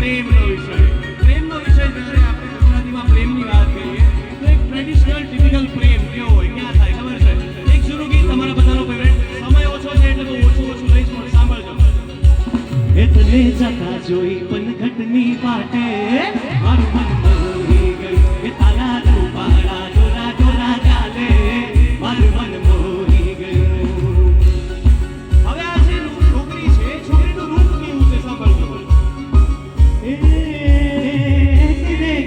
પ્રેમનો વિષય જ્યારે આપણે ગુજરાતીમાં પ્રેમની વાત કરીએ તો એક ટ્રેડિશનલ ટિપિકલ પ્રેમ કેવો હોય ક્યાં થાય ખબર છે? એક જૂનું ગીત તમારા બધાનો ફેવરેટ, સમય ઓછો છે એટલે બહુ ઓછું લઈશ પણ સાંભળજો. એટલે જતા જોઈ પનઘટની વાટે મારું મન મોહી ગયું કે તારા રૂપાળા ડોલા ડોલા ચાલે મારું મન મોહી ગયું. હવે આ જે છોકરી છે છોકરીનું રૂપ કેવું છે સાંભળજો. એ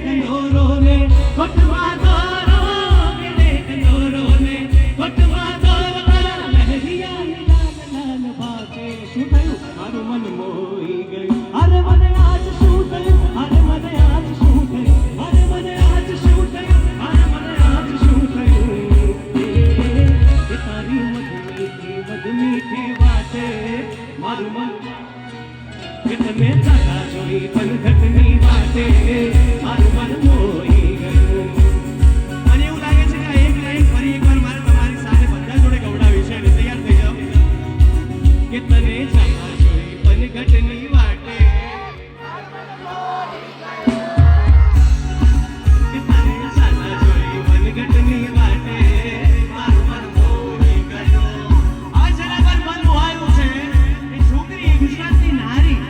કનોરો ને કોટમાં દોરો ને કનોરો ને કોટમાં દોરો લહેરિયા લાલ લાલ ભાગે. શું થયું? મારું મન મોહી ગયું. અરે મને આજ શું થયું? અરે મને આજ શું થયું? અરે મને આજ શું થયું? અરે મને આજ શું થયું? એ તારી મધમીઠી વાતે મારું મન કે તમે તારા જોઈ પનઘટની વાતે મારું મન મોહી ગયું. મને એવું લાગે છે કે આ એક લાઈન ફરી એકવાર મારે તમારી સાથે બધા જોડે ગવડાવી છે એટલે તૈયાર થઈ જાઓ. કે તને જાતા જોઈ પનઘટની વાટે કે તને જાતા જોઈ પનઘટની વાટે મારું મન મોહી ગયું. આ જેના પર મન મોહાયું છે એ છોકરી ગુજરાતની નારી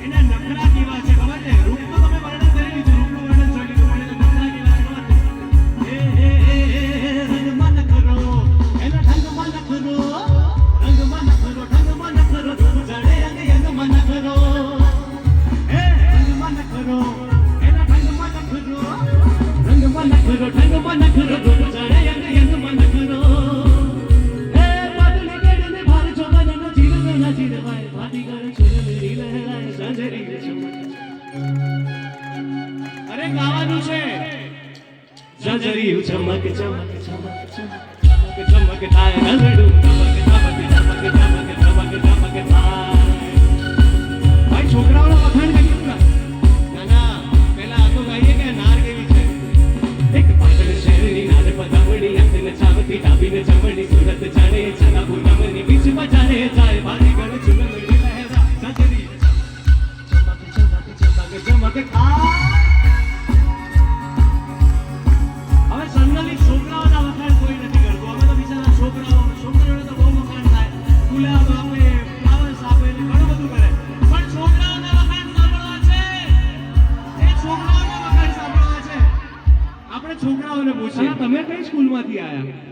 એના નખરા કેવા છે ખબર છે? રૂપ તો તમે વર્ણન કરી લીધું, રૂપનું વર્ણન જોઈ લીધું પણ એના નખરા કેવા છે ખબર છે? રંગમાં નખરો એનો ઢંગમાં નખરો રંગમાં નખરો ઢંગમાં નખરો રૂપ જડે અંગ અંગમાં નખરો રંગમાં નખરો એનો ઢંગમાં નખરો રંગમાં નખરો ઢંગમાં નખરો રૂપ જડે અંગ અંગમાં નખરો. પાટલી કેડને ભાર જોવાના જીરવેલા જીરવાય ભાતી કર છુરમેરી લહેરાય સાંજરી ચમક. અરે ગાવાનું છે. સાંજરી ચમક ચમક ચમક ચમક ચમક થાય રંગડું ચમક ચમક ચમક ચમક ચમક ચમક થાય. ભાઈ છોકરાઓનો વખાણ કરીએ ના? ના પહેલા આ તો ગાઈએ કે નાર કેવી છે. એક પાટણ શહેરની નાર પદાવડી હાથને ચાવતી ડાબીને જમણી સુરત જાણે છાના પૂનમની બીચ બજારે જાય ભારી ગળ ચુનમડી લહેરા સાંજરી ચમક ચમક ચમક ચમક થાય. હવે જનરલી છોકરાઓના વખાણ કોઈ નથી કરતું. અમે તો બિચારા છોકરાઓને તો બહુ વખાણ થાય, ગુલાબ આપે, ફ્લાવર્સ આપે, ઘણું બધું કરે. પણ છોકરાઓના વખાણ સાંભળવા છે, એ છોકરાઓના વખાણ સાંભળવા છે. આપણે છોકરાઓને પૂછીએ તમે કઈ સ્કૂલમાંથી આવ્યા?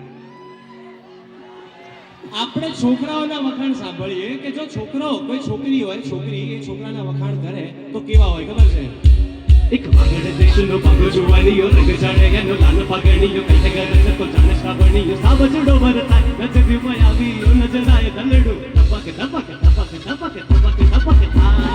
આપણે છોકરાઓના વખાણ સાંભળીએ કે જો છોકરો કોઈ છોકરી હોય, છોકરી એ છોકરાના વખાણ કરે તો કેવા હોય ખબર છે? એક વાગડ દેશનો ભાગો જોવાનીયો રંગ જાણે એનો લાલ પાગણીયો કંઠે ગરજ તો જાણે શ્રાવણીયો સાવજડો વરતાય નજર માયાવીયો નજરાય દલડું ધપક ધપક ધપક ધપક ધપક ધપક થાય.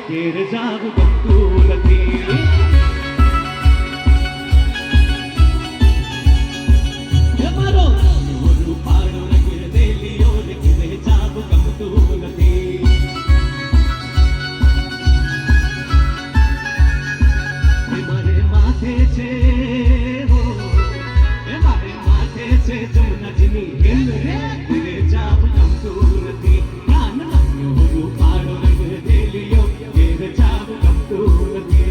ઘેર જાવું ગમતું નથી. મારો રૂપાળો રંગ રેલિયો ઘેર જાવું ગમતું નથી. મારે માથે છે મારે માથે છે જમનાજીની હેલ ઘેર જાવું ગમતું નથી. કાન લાગ્યો રૂપાળો રંગ રેલિયો ઘેર જાવું ગમતું નથી.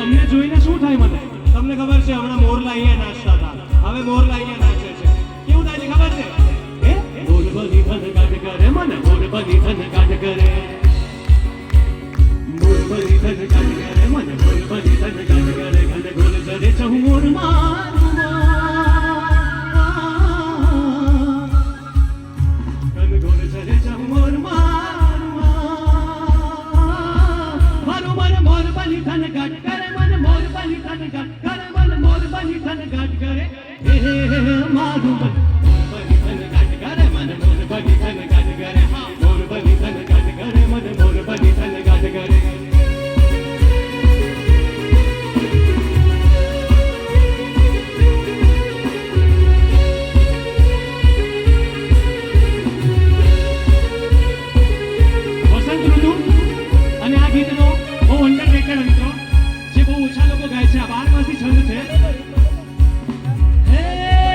તમને જોઈને શું થાય મને? તમને ખબર છે હમણાં મોરલા અહીંયા નાચતા હતા, હવે મોરલા અહીંયા નાચે છે. કેવું થાય છે ખબર છે? મોર બની ધન કાઢ કરે મને મોર બની ધન કાઢ કરે. મારું મન